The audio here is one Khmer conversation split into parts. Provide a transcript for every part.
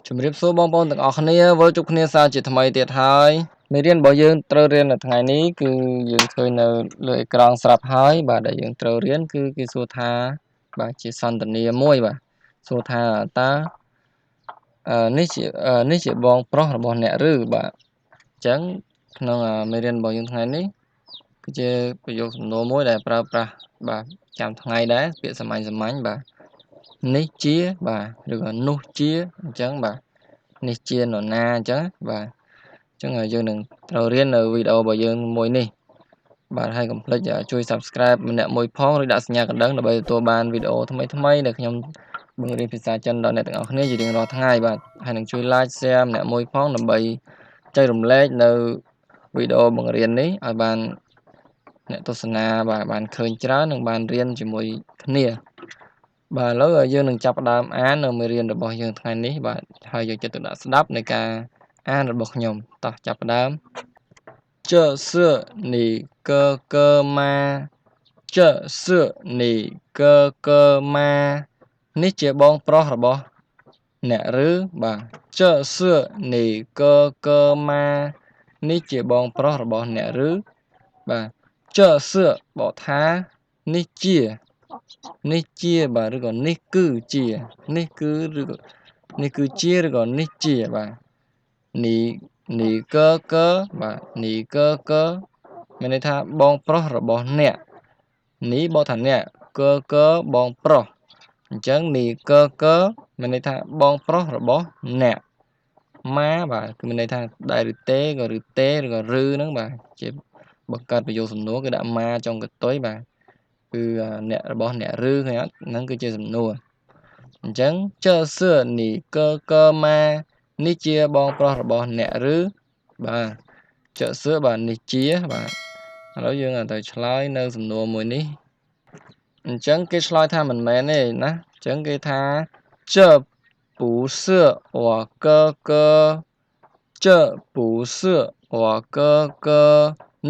ជំរាបសួរបងប្អូនទាំងអស់គ្នាវិលជួបគ្នាសារជាថ្មីទៀតហើយមេរៀនរបស់យើងត្រូវរៀននៅថ្ងៃនេះគឺយើងឃើញនៅលើអេក្រង់ស្រាប់ហើយបាទដែលយើងត្រូវរៀនគឺគេសួរថាបាទជាសន្ទនាមួយបាទសួរថាតើនេះជាបងប្រុសរបស់អ្នកឬបាទអញ្ចឹងក្នុងមេរៀនរបស់យើងថ្ងៃនេះគឺជាប្រយោគសំណួរមួយដែលប្រើប្រាស់បាទចាំថ្ងៃដែរពាក្យសាមញ្ញបាទនេះជាបាទឬក៏នោះជាអញ្ចឹងបាទនេះជានរណាអញ្ចឹងបាទអញ្ចឹងយើងនឹងត្រូវរៀននៅវីដេអូរបស់យើងមួយនេះបាទហើយកុំភ្លេចជួយ Subscribe ម្នាក់មួយផងឬដាក់សញ្ញាកណ្ដឹងដើម្បីទទួលបានវីដេអូថ្មីៗដែលខ្ញុំបង្រៀនភាសាចិនដល់អ្នកទាំងអស់គ្នាជារៀងរាល់ថ្ងៃបាទហើយនឹងជួយ Like Share ម្នាក់មួយផងដើម្បីចែករំលែកនៅវីដេអូបង្រៀននេះឲ្យបានអ្នកទស្សនាបាទបានឃើញច្រើននិងបានរៀនជាមួយគ្នាបាទឥឡូវយើងនឹងចាប់ផ្ដើមអាននៅមេរៀនរបស់យើងថ្ងៃនេះបាទហើយយកចិត្តទុកដាក់ស្ដាប់នៃការអានរបស់ខ្ញុំតោះចាប់ផ្ដើម这是你哥哥吗这是你哥哥吗នេះជាបងប្រុសរបស់អ្នកឬបាទ这是你哥哥吗នេះជាបងប្រុសរបស់អ្នកឬបាទ这是បកថានេះជាបាទឬក៏នេះគឺជានេះគឺឬក៏នេះគឺជាឬក៏នេះជាបាទនីកើបាទនីកើមានន័យថាបងប្រុសរបស់អ្នកនេះបកថាអ្នកកើបងប្រុសអញ្ចឹងនីកើមានន័យថាបងប្រុសរបស់អ្នកម៉ាបាទគឺមានន័យថាដែរឬទេក៏ឬទេឬក៏ឬហ្នឹងបាទជាបង្កើតប្រយោគសំណួរគឺដាក់ម៉ាចុងកតុយបាទគឺអ្នករបស់អ្នកឬឃើញអត់ហ្នឹងគឺជាសំណួរអញ្ចឹង这是你哥哥吗នេះជាបងប្រុសរបស់អ្នកឬបាទ这是បាទនេះជាបាទឥឡូវយើងទៅឆ្លើយនៅសំណួរមួយនេះអញ្ចឹងគេឆ្លើយថាមិនមែនទេណាអញ្ចឹងគេថា这不是我哥哥这不是我哥哥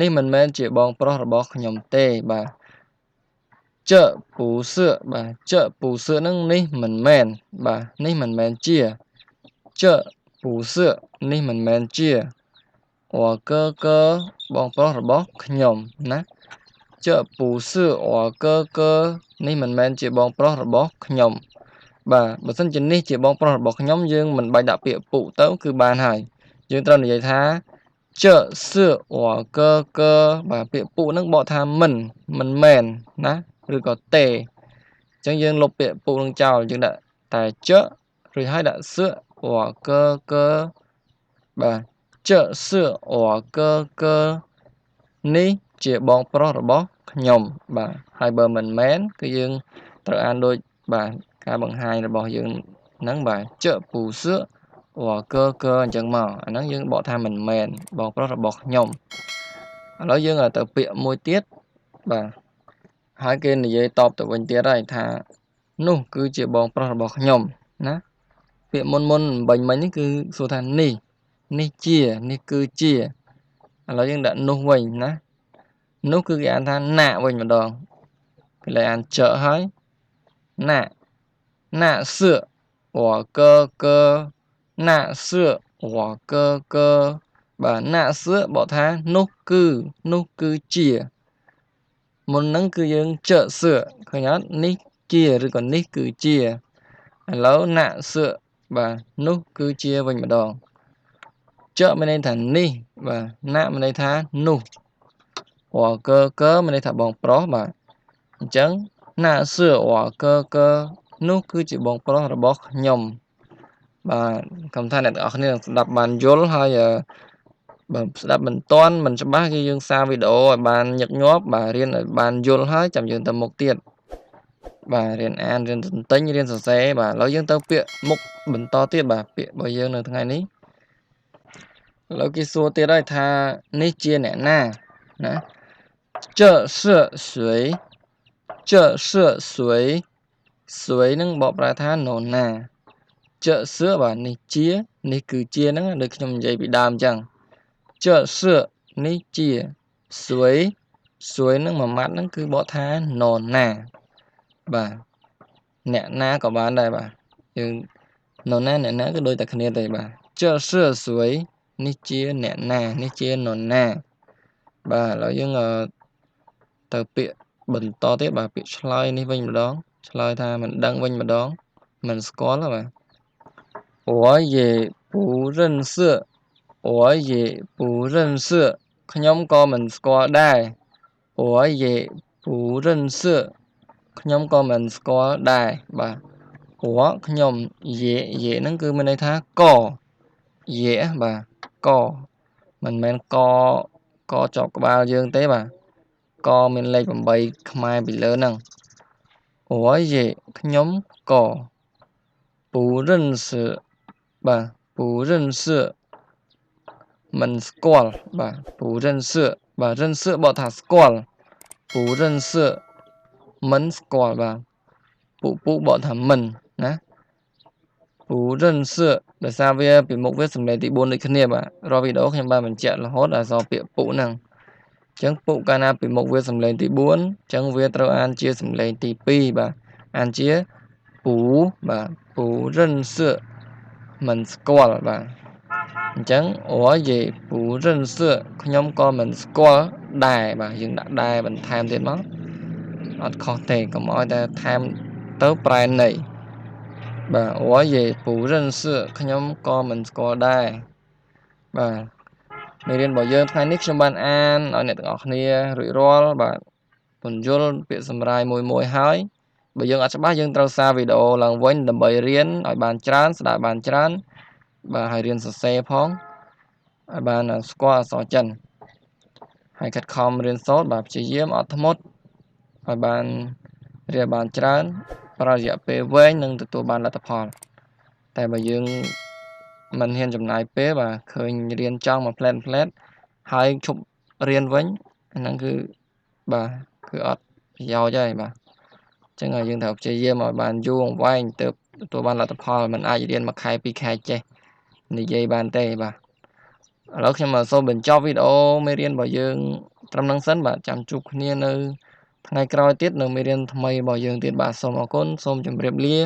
នេះមិនមែនជាបងប្រុសរបស់ខ្ញុំទេបាទ这不是បាទ这不是នឹងនេះមិនមែនបាទនេះមិនមែនជា这不是នេះមិនមែនជា我哥哥បងប្រុសរបស់ខ្ញុំណា这不是我哥哥នេះមិនមែនជាបងប្រុសរបស់ខ្ញុំបាទបើសិនជានេះជាបងប្រុសរបស់ខ្ញុំយើងមិនបាច់ដាក់ពាក្យពុទៅគឺបានហើយយើងត្រូវនិយាយថា这是我哥哥បាទពាក្យពុហ្នឹងបកថាមិនមែនណាឬក៏ទេអញ្ចឹងយើងលុបពាក្យពុនឹងចោលយើងដាក់តែចឬហើយដាក់ស我哥哥បាទ这是我哥哥នេះជាបងប្រុសរបស់ខ្ញុំបាទហើយបើមិនមែនគឺយើងត្រូវអានដូចបាទការបង្ហាញរបស់យើងហ្នឹងបាទ这不是我哥哥អញ្ចឹងមកអាហ្នឹងយើងបកថាមិនមែនបងប្រុសរបស់ខ្ញុំឥឡូវយើងទៅពាក្យមួយទៀតបាទហើយគេនិយាយតបទៅវិញទៀតហើយថានោះគឺជាបងប្រុសរបស់ខ្ញុំណាពាក្យមុនបាញ់មិញនេះគឺសួរថានេះជានេះគឺជាឥឡូវយើងដាក់នោះវិញណានោះគឺគេអានថាណាវិញម្ដងគេលេអានចហើយណា是我哥哥ណា是我哥哥បាទណា是បកថានោះគឺជាមុនហ្នឹងគឺយើងចសឃើញអត់នេះជាឬក៏នេះគឺជាឥឡូវណាសបាទនោះគឺជាវិញម្ដងចមានន័យថានេះបាទណាមានន័យថានោះ我哥哥មានន័យថាបងប្រុសបាទអញ្ចឹងណា是我哥哥នោះគឺជាបងប្រុសរបស់ខ្ញុំបាទគំថាអ្នកទាំងអស់គ្នានឹងស្ដាប់បានយល់ហើយបើស្ដាប់មិនទាន់មិនច្បាស់គឺយើងសារវីដេអូឲ្យបានញឹកញាប់បាទរៀនឲ្យបានយល់ហើយចាំយើងទៅមុខទៀតបាទរៀនអានរៀនទន្ទិញរៀនសរសេរបាទឥឡូវយើងទៅពាក្យមុខបន្តទៀតបាទពាក្យរបស់យើងនៅថ្ងៃនេះឥឡូវគេសួរទៀតហើយថានេះជាអ្នកណាណា这是谁这是谁谁នឹងបកប្រែថានរណា这是បាទនេះជានេះគឺជាហ្នឹងដូចខ្ញុំនិយាយពីដើមអញ្ចឹង这是នេះជា谁នឹងមួយម៉ាត់ហ្នឹងគឺបកថានរណាបាទអ្នកណាក៏បានដែរបាទយើង នរណាអ្នកណាក៏ដូចតែគ្នាទេបាទ这是谁នេះជាអ្នកណានេះជានរណាបាទឥឡូវយើងទៅពាក្យបន្តទៀតបាទពាក្យឆ្លើយនេះវិញម្ដងឆ្លើយថាមិនដឹងវិញម្ដងមិនស្គាល់បាទ我也不认识我也不认识ខ្ញុំក៏មិនស្គាល់ដែរ我也不认识ខ្ញុំក៏មិនស្គាល់ដែរបាទព្រោះខ្ញុំយេហ្នឹងគឺមានន័យថាកយេបាទកមិនមែនកជាប់ក្បាលយើងទេបាទកមានលេខ8ខ្មែរពីលើហ្នឹង我也ខ្ញុំក៏不认识បាទ不认识មិនស្គាល់បាទ不认识បាទ认识បកថាស្គាល់不认识មិនស្គាល់បាទពុបកថាមិនណា不认识ដោយសារវាពីមុខវាសំឡេងទី4ដូចគ្នាបាទរាល់វីដេអូខ្ញុំបានបញ្ជាក់រហូតដល់សល់ពាក្យពុហ្នឹងអញ្ចឹងពុកាលណាពីមុខវាសំឡេងទី4អញ្ចឹងវាត្រូវអានជាសំឡេងទី2បាទអានជាពូបាទពូរិនសឺមិនស្គាល់បាទអញ្ចឹង我也不认识ខ្ញុំក៏មិនស្គាល់ដែរបាទយើងដាក់ដែរបន្ថែមទៀតមកអត់ខុសទេកុំឲ្យតែថែមទៅប្រែន័យបាទ我也不认识ខ្ញុំក៏មិនស្គាល់ដែរបាទមេរៀនរបស់យើងថ្ងៃនេះខ្ញុំបានអានឲ្យអ្នកទាំងអស់គ្នារួចរាល់បាទពន្យល់ពាក្យសម្រាយមួយហើយបើយើងអត់ច្បាស់យើងត្រូវសារវីដេអូឡើងវិញដើម្បីរៀនឲ្យបានច្រើនស្ដាប់បានច្រើនបាទហើយរៀនសរសេរផងឲ្យបានស្គាល់អក្សរចិនហើយខិតខំរៀនសូត្របាទព្យាយាមអត់ធ្មត់ឲ្យបានរៀនបានច្រើនប្ររយៈពេលវែងនឹងទទួលបានលទ្ធផលតែបើយើងមិនហ៊ានចំណាយពេលបាទឃើញរៀនចង់មកផ្លែតហើយឈប់រៀនវិញហ្នឹងគឺបាទគឺអត់ប្រយោជន៍ហើយបាទអញ្ចឹងហើយយើងត្រូវព្យាយាមឲ្យបានយូរអង្វែងទៅទទួលបានលទ្ធផលមិនអាចរៀនមួយខែពីរខែចេះនិយាយបានទេបាទឥឡូវខ្ញុំសូមបញ្ចប់វីដេអូមេរៀនរបស់យើងត្រឹមហ្នឹងសិនបាទចាំជួបគ្នានៅថ្ងៃក្រោយទៀតនៅមេរៀនថ្មីរបស់យើងទៀតបាទសូមអរគុណសូមជម្រាបលា